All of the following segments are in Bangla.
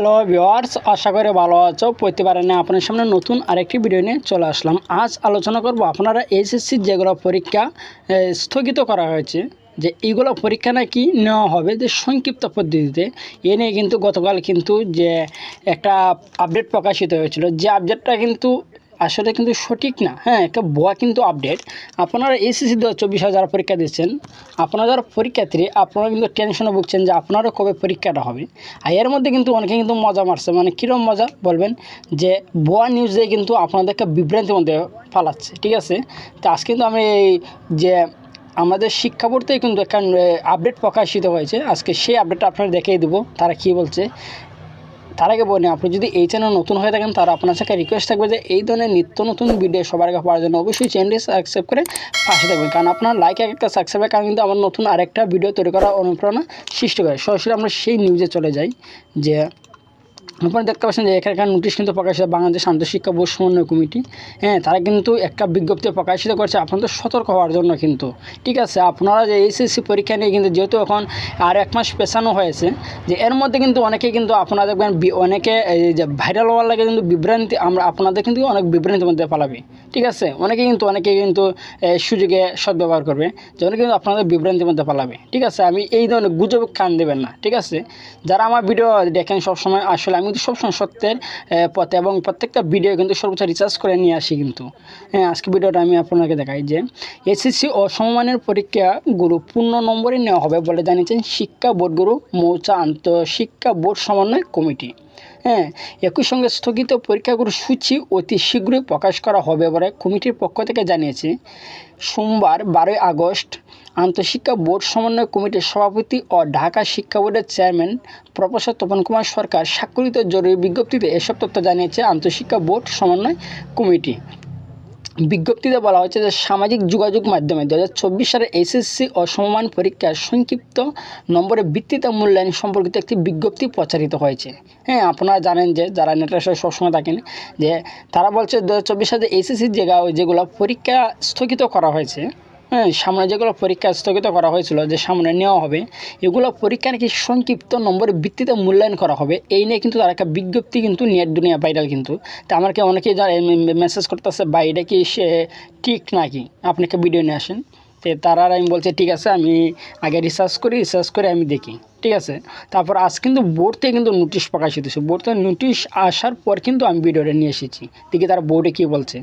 হ্যালো ভিউয়ার্স, আশা করি ভালো আছো। প্রতিবারের নিয়ে আপনার সামনে নতুন আরেকটি ভিডিও নিয়ে চলে আসলাম। আজ আলোচনা করব আপনারা এইচএসসির যেগুলো পরীক্ষা স্থগিত করা হয়েছে, যে এইগুলো পরীক্ষা নাকি নেওয়া হবে যে সংক্ষিপ্ত পদ্ধতিতে, এ নিয়ে কিন্তু গতকাল কিন্তু যে একটা আপডেট প্রকাশিত হয়েছিল, যে আপডেটটা কিন্তু আসলে কিন্তু সঠিক না। একটা ভুয়া কিন্তু আপডেট। আপনারা এইচএসসি 2024 যারা পরীক্ষা দিচ্ছেন, আপনারা যারা পরীক্ষার্থী, আপনারা কিন্তু টেনশনে ভুগছেন যে আপনারও কবে পরীক্ষাটা হবে। আর এর মধ্যে কিন্তু অনেকে কিন্তু মজা মারছে, মানে কীরকম মজা বলবেন, যে ভুয়া নিউজ দিয়ে কিন্তু আপনাদেরকে বিভ্রান্তির মধ্যে ফালাচ্ছে। ঠিক আছে, তো আজকে কিন্তু আমি এই যে আমাদের শিক্ষা বোর্ড থেকে কিন্তু একটা আপডেট প্রকাশিত হয়েছে, আজকে সেই আপডেটটা আপনারা দেখিয়ে দেবো তারা কী বলছে। তার আগে বলি, আপনি যদি এই চ্যানেল নতুন হয়ে থাকেন তারা আপনার সাথে রিকোয়েস্ট থাকবে যে এই ধরনের নিত্য নতুন ভিডিও সবার আগে পাওয়ার জন্য অবশ্যই চ্যানেলটি সাবস্ক্রাইব করে পাশে থাকবেন, কারণ আপনার লাইক একটা সাবস্ক্রাইবের কারণ কিন্তু আমার নতুন আরেকটা ভিডিও তৈরি করার অনুপ্রেরণা সৃষ্টি করে। সরাসরি আমরা সেই নিউজে চলে যাই। যে আপনারা দেখতে পাচ্ছেন যে এখানকার নোটিশ কিন্তু প্রকাশিত বাংলাদেশ আন্তঃশিক্ষা বোর্ড সমন্বয় কমিটি, তারা কিন্তু একটা বিজ্ঞপ্তি প্রকাশিত করছে আপনাদের সতর্ক হওয়ার জন্য কিন্তু। ঠিক আছে, আপনারা যে এইচএসসি পরীক্ষা নিয়ে কিন্তু যেহেতু এখন আর এক মাস পেছানো হয়েছে, যে এর মধ্যে কিন্তু অনেকে কিন্তু আপনারা দেখবেন অনেকে এই যে ভাইরাল হওয়ার লাগে কিন্তু বিভ্রান্তি, আমরা আপনাদের কিন্তু অনেক বিভ্রান্তির মধ্যে পালাবে। ঠিক আছে, অনেকে কিন্তু সুযোগে সদ্ব্যবহার করবে, যেন কিন্তু আপনাদের বিভ্রান্তির মধ্যে পালাবে। ঠিক আছে, আমি এই ধরনের গুজবে কান দেবেন না। ঠিক আছে, যারা আমার ভিডিও দেখেন সবসময়, আসলে আমি কিন্তু সবসময় সত্যের পথে এবং প্রত্যেকটা ভিডিও কিন্তু সর্বোচ্চ রিসার্চ করে নিয়ে আসি কিন্তু। আজকে ভিডিওটা আমি আপনাকে দেখাই যে এসএসসি ও সমমানের পরীক্ষাগুলো পূর্ণ নম্বরে নেওয়া হবে বলে জানিয়েছেন শিক্ষা বোর্ডগুলো মৌচা আন্তঃশিক্ষা বোর্ড সমন্বয় কমিটি। একই সঙ্গে স্থগিত পরীক্ষাগুলোর সূচি অতি শীঘ্রই প্রকাশ করা হবে বলে কমিটির পক্ষ থেকে জানিয়েছে। সোমবার 12 আগস্ট আন্তঃশিক্ষা বোর্ড সমন্বয় কমিটির সভাপতি ও ঢাকা শিক্ষা বোর্ডের চেয়ারম্যান প্রফেসর তপন কুমার সরকার স্বাক্ষরিত জরুরি বিজ্ঞপ্তিতে এসব তথ্য জানিয়েছে আন্তঃশিক্ষা বোর্ড সমন্বয় কমিটি। বিজ্ঞপ্তিতে বলা হয়েছে যে সামাজিক যোগাযোগ মাধ্যমে 2024 সালের এসএসসি ও সমমান পরীক্ষার সংক্ষিপ্ত নম্বরের ভিত্তিতে মূল্যায়ন সম্পর্কিত একটি বিজ্ঞপ্তি প্রচারিত হয়েছে। আপনারা জানেন যে যারা নেটের সাথে সবসময় থাকেন, যে তারা বলছে 2024 সালে এসএসসির যেগুলো পরীক্ষা স্থগিত করা হয়েছে, সামনে যেগুলো পরীক্ষা স্থগিত করা হয়েছিল যে সামনে নেওয়া হবে, এগুলো পরীক্ষা নাকি সংক্ষিপ্ত নম্বরের ভিত্তিতে মূল্যায়ন করা হবে। এই নিয়ে কিন্তু তার একটা বিজ্ঞপ্তি কিন্তু নেট দুনিয়া ভাইরাল কিন্তু। তা আমাকে অনেকেই মেসেজ করতেছে, বা এটা কি সে ঠিক নাকি, আপনাকে ভিডিও নিয়ে আসেন। তো তারা আমি বলছি ঠিক আছে, আমি আগে রিসার্চ করে আমি দেখি। ঠিক আছে, তারপর আজ কিন্তু বোর্ড থেকে কিন্তু নোটিশ প্রকাশিত হয়েছে। বোর্ড থেকে নোটিশ আসার পর কিন্তু আমি ভিডিওটা নিয়ে এসেছি। দেখি তারা বোর্ডে কী বলছে।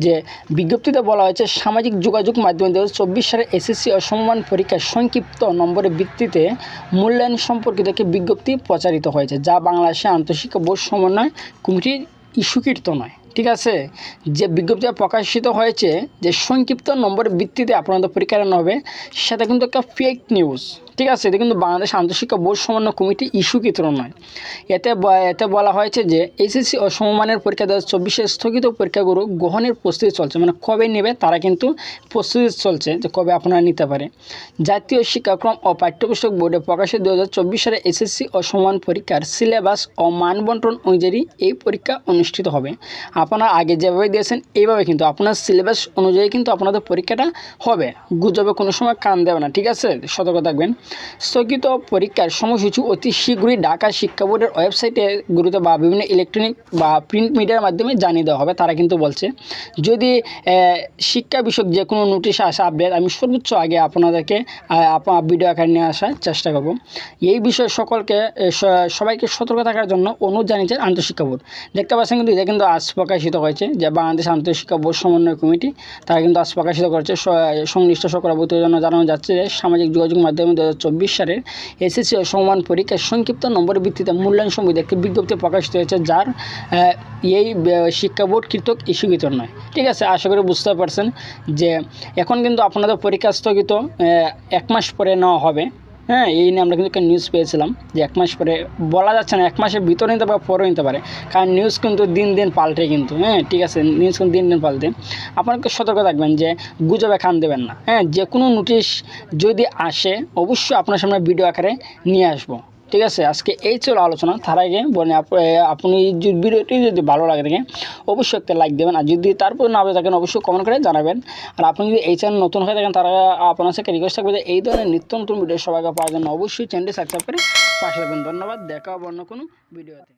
যে বিজ্ঞপ্তিতে বলা হয়েছে সামাজিক যোগাযোগ মাধ্যমে 2024 সালের এসএসসি ও সমমান পরীক্ষার সংক্ষিপ্ত নম্বরের ভিত্তিতে মূল্যায়ন সম্পর্কিত একটি বিজ্ঞপ্তি প্রচারিত হয়েছে, যা বাংলাদেশে আন্তঃশিক্ষা বোর্ড সমন্বয় কমিটির ইস্যুকৃত নয়। ঠিক আছে, যে বিজ্ঞপ্তি প্রকাশিত হয়েছে যে সংক্ষিপ্ত নম্বরের ভিত্তিতে আপনাদের পরীক্ষা নেওয়া হবে, সেটা কিন্তু একটা ফেক নিউজ। ঠিক আছে, এটা কিন্তু বাংলাদেশ আন্তঃশিক্ষা বোর্ড সমন্বয় কমিটি ইস্যুকৃত নয়। এতে বলা হয়েছে যে এসএসসি ও সমমানের পরীক্ষা 2024 স্থগিত পরীক্ষাগুলো গ্রহণের প্রস্তুতি চলছে, মানে কবে নেবে তারা কিন্তু প্রস্তুতি চলছে যে কবে আপনারা নিতে পারে। জাতীয় শিক্ষাক্রম ও পাঠ্যপুস্তক বোর্ডে প্রকাশিত 2024 সালে এসএসসি ও সমমান পরীক্ষার সিলেবাস ও মানবন্টন অনুযায়ী এই পরীক্ষা অনুষ্ঠিত হবে। আপনারা আগে যেভাবে দিয়েছেন এইভাবে কিন্তু আপনার সিলেবাস অনুযায়ী কিন্তু আপনাদের পরীক্ষাটা হবে। গুজবে কোনো সময় কান দেবে না। ঠিক আছে, সতর্ক থাকবেন। স্থগিত পরীক্ষার সময়সূচি অতি শীঘ্রই ঢাকা শিক্ষা বোর্ডের ওয়েবসাইটে গুরুত্ব বা বিভিন্ন ইলেকট্রনিক বা প্রিন্ট মিডিয়ার মাধ্যমে জানিয়ে দেওয়া হবে। তারা কিন্তু বলছে যদি শিক্ষা বিষয়ক যে কোনো নোটিশ আসে আপডেট, আমি সর্বোচ্চ আগে আপনাদেরকে ভিডিও আকারে নিয়ে আসার চেষ্টা করব। এই বিষয়ে সবাইকে সতর্ক থাকার জন্য অনুরোধ জানিয়েছে আন্তঃশিক্ষা বোর্ড। দেখতে পাচ্ছেন কিন্তু এটা কিন্তু আজ প্রকাশিত হয়েছে যে বাংলাদেশ আন্তঃশিক্ষা বোর্ড সমন্বয় কমিটি, তারা কিন্তু আজ প্রকাশিত করেছে। সংশ্লিষ্ট সকল অবগতির জন্য জানানো যাচ্ছে যে সামাজিক যোগাযোগ মাধ্যমে 2024 সালের এসএসসি ও সমমান পরীক্ষার সংক্ষিপ্ত নম্বরের ভিত্তিতে মূল্যায়ন সম্বন্ধে একটি বিজ্ঞপ্তি প্রকাশিত হয়েছে, যার এই শিক্ষা বোর্ড কৃতক ইস্যুকৃত নয়। ঠিক আছে, আশা করি বুঝতে পারছেন যে এখন কিন্তু আপনাদের পরীক্ষা স্থগিত 1 মাস পরে নেওয়া হবে। এই নিয়ে আমরা কিন্তু একটা নিউজ পেয়েছিলাম যে 1 মাস পরে, বলা যাচ্ছে না 1 মাসের ভিতরে নিতে পারে পরেও নিতে পারে, কারণ নিউজ কিন্তু দিন দিন পাল্টে কিন্তু। ঠিক আছে, নিউজ কিন্তু দিন দিন পাল্টে। আপনাকে সতর্ক থাকবেন যে গুজবে কান দেবেন না। যে কোনো নোটিশ যদি আসে অবশ্যই আপনার সামনে ভিডিও আকারে নিয়ে আসবো। ঠিক আছে, আজকে এই ছিল আলোচনা। তার আগে বলি আপনি ভিডিওটি যদি ভালো লাগে থাকে অবশ্যই একটা লাইক দেবেন, আর যদি তারপর না থাকেন অবশ্যই কমেন্ট করে জানাবেন। আর আপনি যদি এই চ্যানেল নতুন হয়ে থাকেন তারা আপনার সাথে রিকোয়েস্ট থাকবে যে এই ধরনের নিত্য নতুন ভিডিও সবাইকে পাওয়ার জন্য অবশ্যই চ্যানেলটি সাবস্ক্রাইব করে পাশে থাকবেন। ধন্যবাদ, দেখা হবে অন্য কোনো ভিডিওতে।